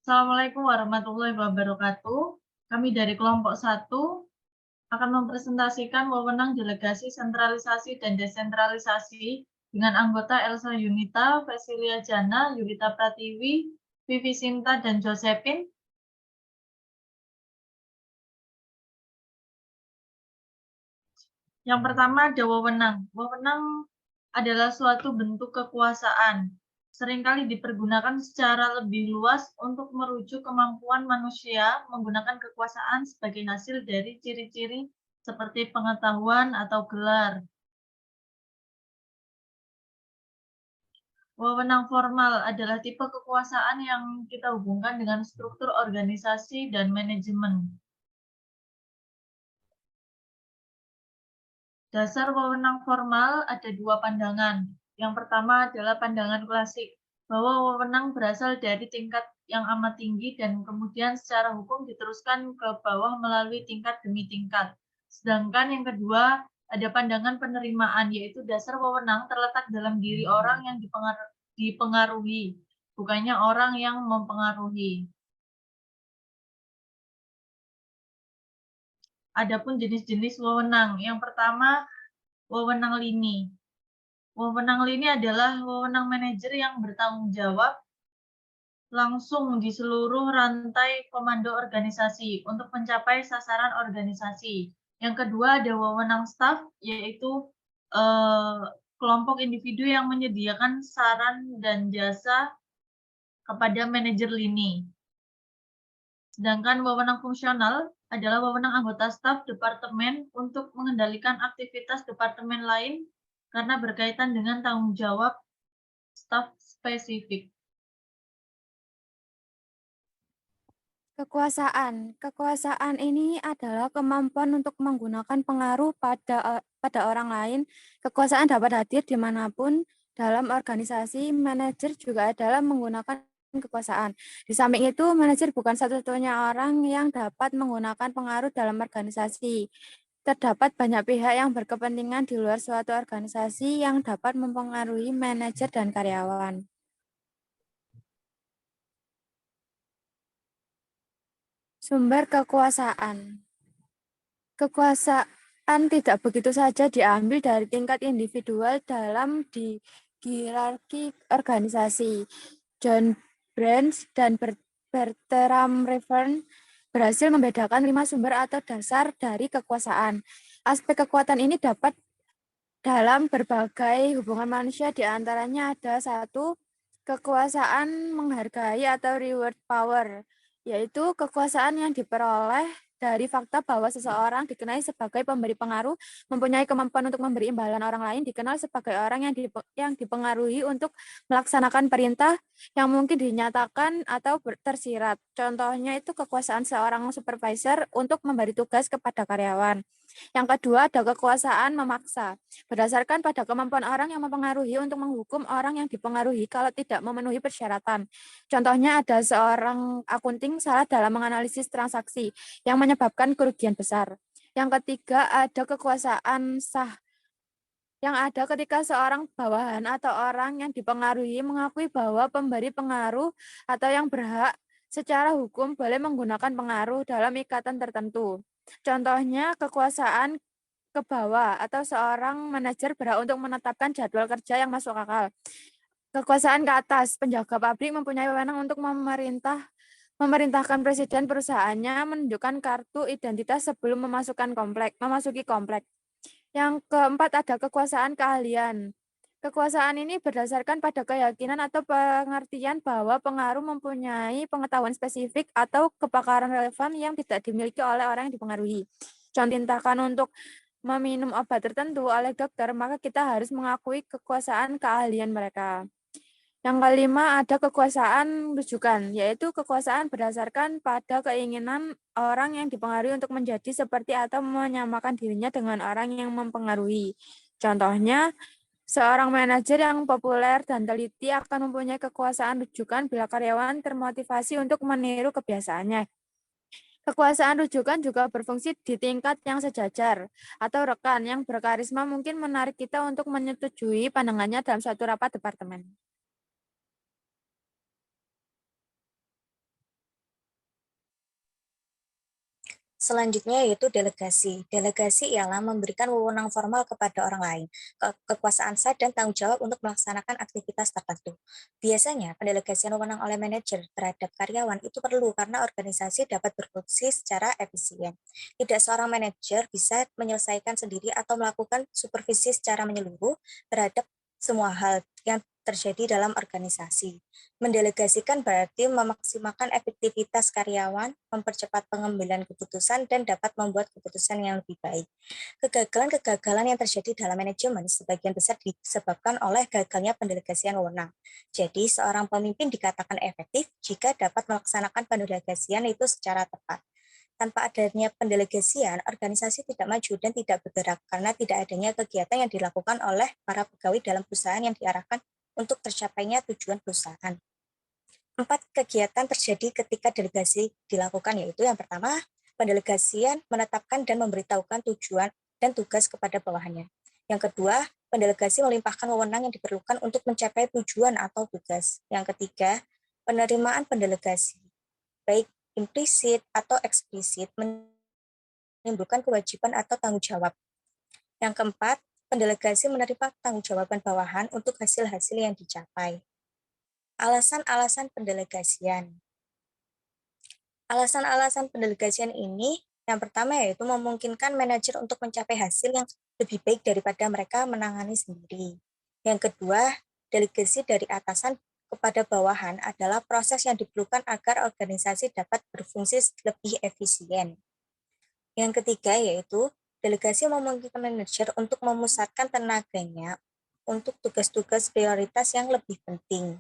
Assalamualaikum warahmatullahi wabarakatuh. Kami dari kelompok 1 akan mempresentasikan wewenang delegasi sentralisasi dan desentralisasi dengan anggota Elsa Yunita, Vesilia Jana, Yulita Pratiwi, Vivi Sinta, dan Josephine. Yang pertama ada wewenang. Wewenang adalah suatu bentuk kekuasaan. Seringkali dipergunakan secara lebih luas untuk merujuk kemampuan manusia menggunakan kekuasaan sebagai hasil dari ciri-ciri seperti pengetahuan atau gelar. Wewenang formal adalah tipe kekuasaan yang kita hubungkan dengan struktur organisasi dan manajemen. Dasar wewenang formal ada dua pandangan. Yang pertama adalah pandangan klasik, bahwa wewenang berasal dari tingkat yang amat tinggi dan kemudian secara hukum diteruskan ke bawah melalui tingkat demi tingkat. Sedangkan yang kedua ada pandangan penerimaan, yaitu dasar wewenang terletak dalam diri orang yang dipengaruhi, bukannya orang yang mempengaruhi. Adapun jenis-jenis wewenang. Yang pertama, wewenang lini. Wewenang lini adalah wewenang manajer yang bertanggung jawab langsung di seluruh rantai komando organisasi untuk mencapai sasaran organisasi. Yang kedua ada wewenang staf, yaitu kelompok individu yang menyediakan saran dan jasa kepada manajer lini. Sedangkan wewenang fungsional adalah wewenang anggota staf departemen untuk mengendalikan aktivitas departemen lain karena berkaitan dengan tanggung jawab staf spesifik. Kekuasaan ini adalah kemampuan untuk menggunakan pengaruh pada orang lain. Kekuasaan dapat hadir dimanapun dalam organisasi. Manajer juga adalah menggunakan kekuasaan. Di samping itu, manajer bukan satu-satunya orang yang dapat menggunakan pengaruh dalam organisasi. Terdapat banyak pihak yang berkepentingan di luar suatu organisasi yang dapat mempengaruhi manajer dan karyawan. Sumber kekuasaan. Kekuasaan tidak begitu saja diambil dari tingkat individual dalam di hierarki organisasi. John Branch dan Bertram Revern berhasil membedakan 5 sumber atau dasar dari kekuasaan. Aspek kekuatan ini dapat dalam berbagai hubungan manusia, diantaranya ada 1, kekuasaan menghargai atau reward power, yaitu kekuasaan yang diperoleh dari fakta bahwa seseorang dikenal sebagai pemberi pengaruh, mempunyai kemampuan untuk memberi imbalan orang lain, dikenal sebagai orang yang dipengaruhi untuk melaksanakan perintah yang mungkin dinyatakan atau tersirat. Contohnya itu kekuasaan seorang supervisor untuk memberi tugas kepada karyawan. Yang kedua ada kekuasaan memaksa, berdasarkan pada kemampuan orang yang mempengaruhi untuk menghukum orang yang dipengaruhi kalau tidak memenuhi persyaratan. Contohnya ada seorang akunting salah dalam menganalisis transaksi yang menyebabkan kerugian besar. Yang ketiga ada kekuasaan sah, yang ada ketika seorang bawahan atau orang yang dipengaruhi mengakui bahwa pemberi pengaruh atau yang berhak secara hukum boleh menggunakan pengaruh dalam ikatan tertentu. Contohnya kekuasaan ke bawah atau seorang manajer berhak untuk menetapkan jadwal kerja yang masuk akal. Kekuasaan ke atas, penjaga pabrik mempunyai wewenang untuk memerintahkan presiden perusahaannya menunjukkan kartu identitas sebelum memasuki komplek. Yang keempat ada kekuasaan keahlian. Kekuasaan ini berdasarkan pada keyakinan atau pengertian bahwa pengaruh mempunyai pengetahuan spesifik atau kepakaran relevan yang tidak dimiliki oleh orang yang dipengaruhi. Contoh, tindakan untuk meminum obat tertentu oleh dokter, maka kita harus mengakui kekuasaan keahlian mereka. Yang kelima ada kekuasaan rujukan, yaitu kekuasaan berdasarkan pada keinginan orang yang dipengaruhi untuk menjadi seperti atau menyamakan dirinya dengan orang yang mempengaruhi. Contohnya, seorang manajer yang populer dan teliti akan mempunyai kekuasaan rujukan bila karyawan termotivasi untuk meniru kebiasaannya. Kekuasaan rujukan juga berfungsi di tingkat yang sejajar atau rekan yang berkarisma mungkin menarik kita untuk menyetujui pandangannya dalam suatu rapat departemen. Selanjutnya yaitu delegasi. Delegasi ialah memberikan wewenang formal kepada orang lain, kekuasaan sah dan tanggung jawab untuk melaksanakan aktivitas tertentu. Biasanya, pendelegasian wewenang oleh manajer terhadap karyawan itu perlu karena organisasi dapat berfungsi secara efisien. Tidak seorang manajer bisa menyelesaikan sendiri atau melakukan supervisi secara menyeluruh terhadap semua hal yang terjadi dalam organisasi. Mendelegasikan berarti memaksimalkan efektivitas karyawan, mempercepat pengambilan keputusan, dan dapat membuat keputusan yang lebih baik. Kegagalan-kegagalan yang terjadi dalam manajemen sebagian besar disebabkan oleh gagalnya pendelegasian wewenang. Jadi, seorang pemimpin dikatakan efektif jika dapat melaksanakan pendelegasian itu secara tepat. Tanpa adanya pendelegasian, organisasi tidak maju dan tidak bergerak karena tidak adanya kegiatan yang dilakukan oleh para pegawai dalam perusahaan yang diarahkan untuk tercapainya tujuan perusahaan. 4 kegiatan terjadi ketika delegasi dilakukan, yaitu yang pertama, pendelegasian menetapkan dan memberitahukan tujuan dan tugas kepada bawahannya. Yang kedua, pendelegasi melimpahkan wewenang yang diperlukan untuk mencapai tujuan atau tugas. Yang ketiga, penerimaan pendelegasi, baik implisit atau eksplisit, menimbulkan kewajiban atau tanggung jawab. Yang keempat, pendelegasi menerima tanggung jawaban bawahan untuk hasil-hasil yang dicapai. Alasan-alasan pendelegasian. Alasan-alasan pendelegasian ini yang pertama yaitu memungkinkan manajer untuk mencapai hasil yang lebih baik daripada mereka menangani sendiri. Yang kedua, delegasi dari atasan kepada bawahan adalah proses yang diperlukan agar organisasi dapat berfungsi lebih efisien. Yang ketiga yaitu delegasi memungkinkan manajer untuk memusatkan tenaganya untuk tugas-tugas prioritas yang lebih penting.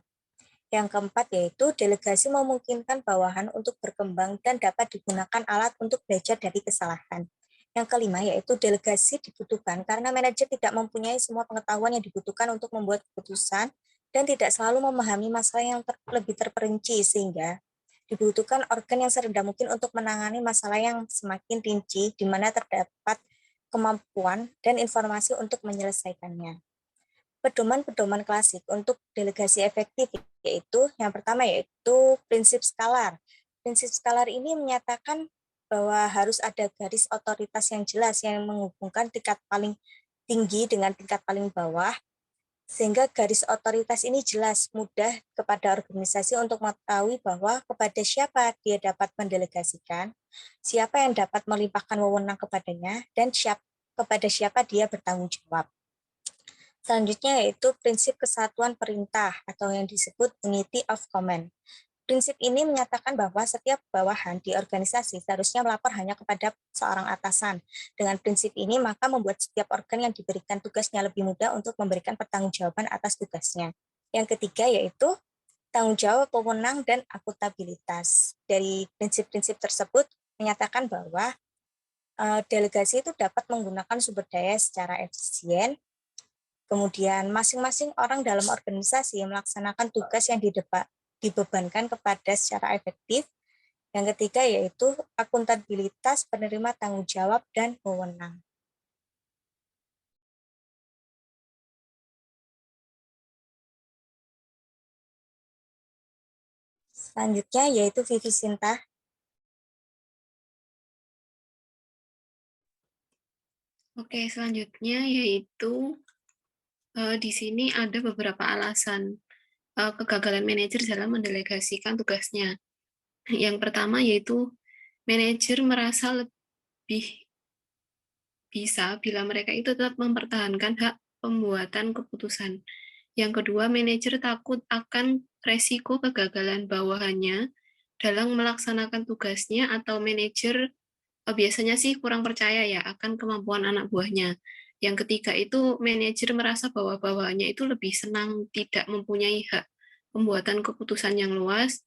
Yang keempat yaitu delegasi memungkinkan bawahan untuk berkembang dan dapat digunakan alat untuk belajar dari kesalahan. Yang kelima yaitu delegasi dibutuhkan karena manajer tidak mempunyai semua pengetahuan yang dibutuhkan untuk membuat keputusan dan tidak selalu memahami masalah yang lebih terperinci sehingga dibutuhkan organ yang serendah mungkin untuk menangani masalah yang semakin rinci di mana terdapat kemampuan dan informasi untuk menyelesaikannya. Pedoman-pedoman klasik untuk delegasi efektif yaitu yang pertama yaitu prinsip skalar. Prinsip skalar ini menyatakan bahwa harus ada garis otoritas yang jelas yang menghubungkan tingkat paling tinggi dengan tingkat paling bawah sehingga garis otoritas ini jelas mudah kepada organisasi untuk mengetahui bahwa kepada siapa dia dapat mendelegasikan, siapa yang dapat melimpahkan wewenang kepadanya, dan kepada siapa dia bertanggung jawab. Selanjutnya yaitu prinsip kesatuan perintah atau yang disebut unity of command. Prinsip ini menyatakan bahwa setiap bawahan di organisasi seharusnya melapor hanya kepada seorang atasan. Dengan prinsip ini maka membuat setiap organ yang diberikan tugasnya lebih mudah untuk memberikan pertanggungjawaban atas tugasnya. Yang ketiga yaitu tanggung jawab, wewenang, dan akuntabilitas. Dari prinsip-prinsip tersebut menyatakan bahwa delegasi itu dapat menggunakan sumber daya secara efisien. Kemudian masing-masing orang dalam organisasi melaksanakan tugas yang dibebankan kepada secara efektif. Yang ketiga yaitu akuntabilitas, penerima tanggung jawab, dan wewenang. Selanjutnya yaitu Vivi Sinta. Oke, selanjutnya yaitu di sini ada beberapa alasan kegagalan manajer dalam mendelegasikan tugasnya. Yang pertama yaitu manajer merasa lebih bisa bila mereka itu tetap mempertahankan hak pembuatan keputusan. Yang kedua, manajer takut akan resiko kegagalan bawahannya dalam melaksanakan tugasnya atau manajer biasanya sih kurang percaya ya akan kemampuan anak buahnya. Yang ketiga itu manajer merasa bahwa bawahannya itu lebih senang tidak mempunyai hak pembuatan keputusan yang luas.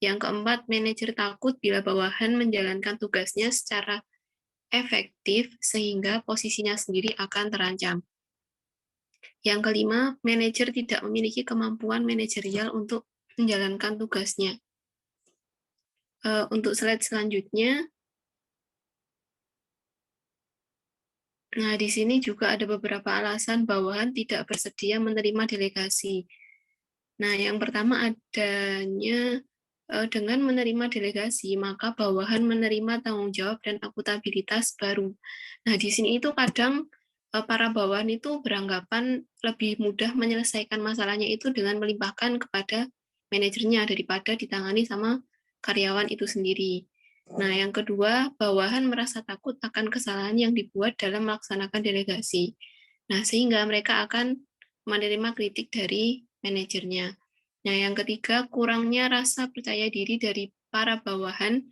Yang keempat, manajer takut bila bawahan menjalankan tugasnya secara efektif sehingga posisinya sendiri akan terancam. Yang kelima, manajer tidak memiliki kemampuan manajerial untuk menjalankan tugasnya. Untuk slide selanjutnya, nah, di sini juga ada beberapa alasan bawahan tidak bersedia menerima delegasi. Nah, yang pertama adanya Dengan menerima delegasi, maka bawahan menerima tanggung jawab dan akuntabilitas baru. Nah, di sini itu kadang para bawahan itu beranggapan lebih mudah menyelesaikan masalahnya itu dengan melimpahkan kepada manajernya daripada ditangani sama karyawan itu sendiri. Nah, yang kedua, bawahan merasa takut akan kesalahan yang dibuat dalam melaksanakan delegasi. Nah, sehingga mereka akan menerima kritik dari manajernya. Nah, yang ketiga, kurangnya rasa percaya diri dari para bawahan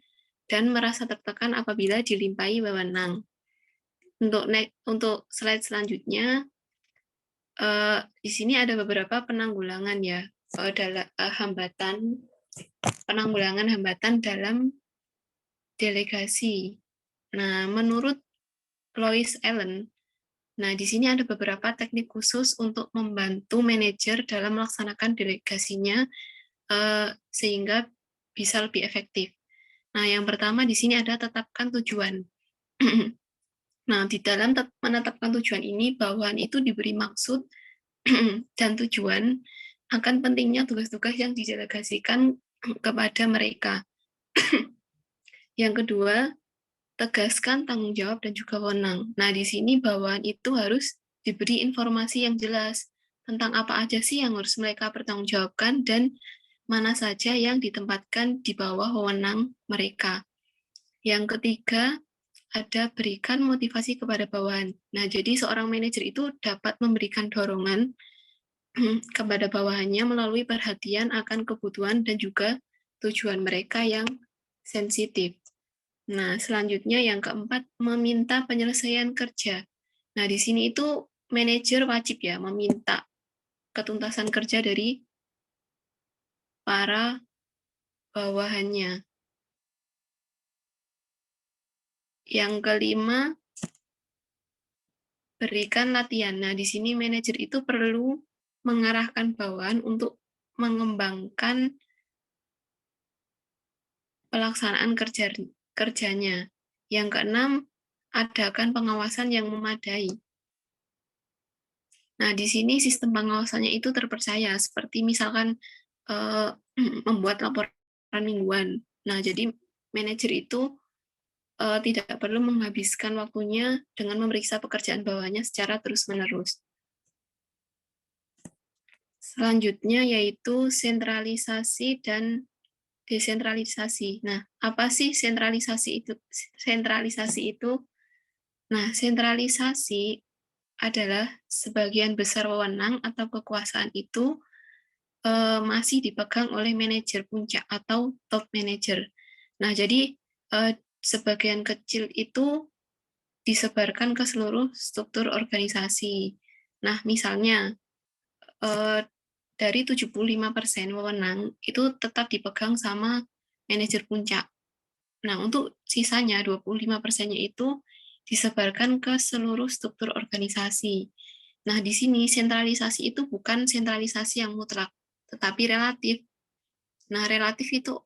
dan merasa tertekan apabila dilimpahi wewenang. Untuk slide selanjutnya, di sini ada beberapa penanggulangan ya, penanggulangan hambatan dalam delegasi. Nah, menurut Lois Allen, nah di sini ada beberapa teknik khusus untuk membantu manajer dalam melaksanakan delegasinya sehingga bisa lebih efektif. Nah, yang pertama di sini ada tetapkan tujuan. Nah, di dalam menetapkan tujuan ini, bawahan itu diberi maksud dan tujuan akan pentingnya tugas-tugas yang didelegasikan kepada mereka. Yang kedua, tegaskan tanggung jawab dan juga wewenang. Nah, di sini bawahan itu harus diberi informasi yang jelas tentang apa aja sih yang harus mereka pertanggungjawabkan dan mana saja yang ditempatkan di bawah wewenang mereka. Yang ketiga, ada berikan motivasi kepada bawahan. Nah, jadi seorang manajer itu dapat memberikan dorongan kepada bawahannya melalui perhatian akan kebutuhan dan juga tujuan mereka yang sensitif. Nah, selanjutnya yang keempat, meminta penyelesaian kerja. Nah, di sini itu manajer wajib ya meminta ketuntasan kerja dari para bawahannya. Yang kelima, berikan latihan. Nah, di sini manajer itu perlu mengarahkan bawahan untuk mengembangkan pelaksanaan kerjanya. Yang keenam, adakan pengawasan yang memadai. Nah, di sini sistem pengawasannya itu terpercaya, seperti misalkan membuat laporan mingguan. Nah, jadi manajer itu tidak perlu menghabiskan waktunya dengan memeriksa pekerjaan bawahannya secara terus-menerus. Selanjutnya yaitu sentralisasi dan desentralisasi. Nah, apa sih sentralisasi itu? Sentralisasi itu, nah, sentralisasi adalah sebagian besar wewenang atau kekuasaan itu masih dipegang oleh manajer puncak atau top manager. Nah, jadi sebagian kecil itu disebarkan ke seluruh struktur organisasi. Nah, misalnya dari 75% wewenang itu tetap dipegang sama manajer puncak. Nah, untuk sisanya 25%-nya itu disebarkan ke seluruh struktur organisasi. Nah, di sini sentralisasi itu bukan sentralisasi yang mutlak, tetapi relatif. Nah, relatif itu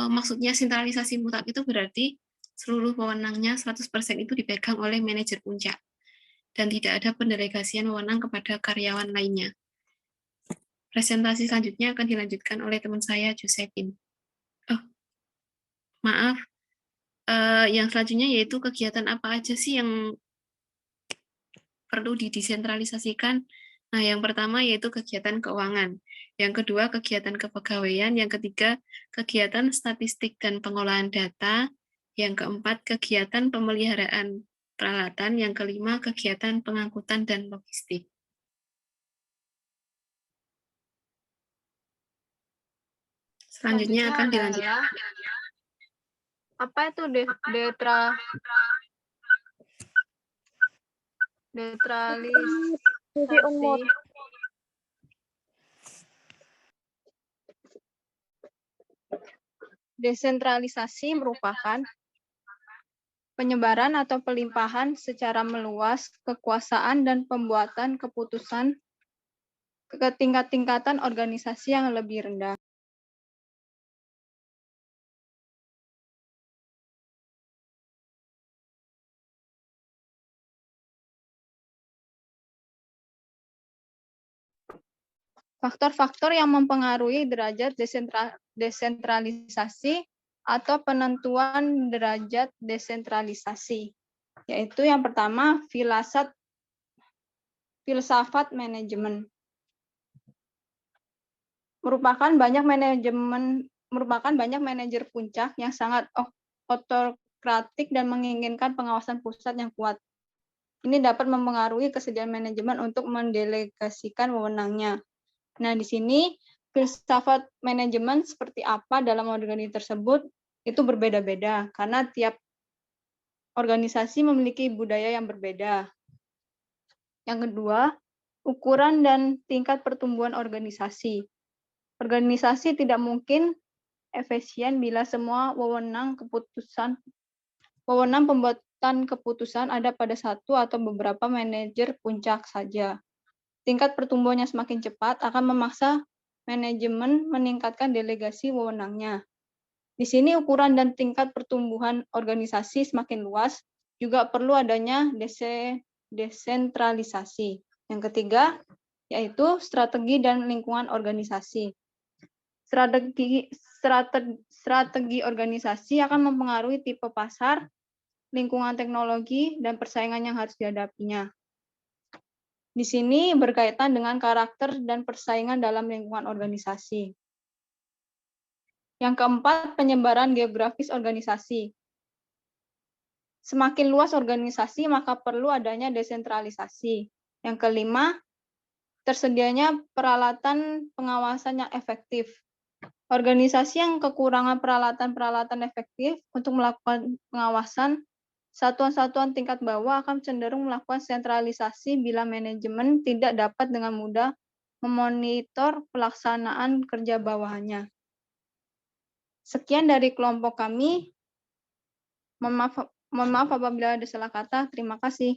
maksudnya sentralisasi mutlak itu berarti seluruh wewenangnya 100% itu dipegang oleh manajer puncak dan tidak ada pendelegasian wewenang kepada karyawan lainnya. Presentasi selanjutnya akan dilanjutkan oleh teman saya, Josephine. Oh, maaf. Yang selanjutnya yaitu kegiatan apa aja sih yang perlu didesentralisasikan. Nah, yang pertama yaitu kegiatan keuangan. Yang kedua, kegiatan kepegawaian. Yang ketiga, kegiatan statistik dan pengolahan data. Yang keempat, kegiatan pemeliharaan peralatan. Yang kelima, kegiatan pengangkutan dan logistik. Selanjutnya akan dilanjutkan. Apa itu desentralisasi? Desentralisasi merupakan penyebaran atau pelimpahan secara meluas kekuasaan dan pembuatan keputusan ke tingkat-tingkatan organisasi yang lebih rendah. Faktor-faktor yang mempengaruhi derajat desentralisasi atau penentuan derajat desentralisasi, yaitu yang pertama filsafat manajemen. Merupakan banyak manajer puncak yang sangat otokratik dan menginginkan pengawasan pusat yang kuat. Ini dapat mempengaruhi kesediaan manajemen untuk mendelegasikan wewenangnya. Nah, di sini filsafat manajemen seperti apa dalam organisasi tersebut itu berbeda-beda karena tiap organisasi memiliki budaya yang berbeda. Yang kedua, ukuran dan tingkat pertumbuhan organisasi. Organisasi tidak mungkin efisien bila semua wewenang pembuatan keputusan ada pada satu atau beberapa manajer puncak saja. Tingkat pertumbuhannya semakin cepat akan memaksa manajemen meningkatkan delegasi wewenangnya. Di sini ukuran dan tingkat pertumbuhan organisasi semakin luas, juga perlu adanya desentralisasi. Yang ketiga, yaitu strategi dan lingkungan organisasi. Strategi organisasi akan mempengaruhi tipe pasar, lingkungan teknologi, dan persaingan yang harus dihadapinya. Di sini berkaitan dengan karakter dan persaingan dalam lingkungan organisasi. Yang keempat, penyebaran geografis organisasi. Semakin luas organisasi, maka perlu adanya desentralisasi. Yang kelima, tersedianya peralatan pengawasan yang efektif. Organisasi yang kekurangan peralatan-peralatan efektif untuk melakukan pengawasan, satuan-satuan tingkat bawah akan cenderung melakukan sentralisasi bila manajemen tidak dapat dengan mudah memonitor pelaksanaan kerja bawahannya. Sekian dari kelompok kami. Mohon maaf apabila ada salah kata. Terima kasih.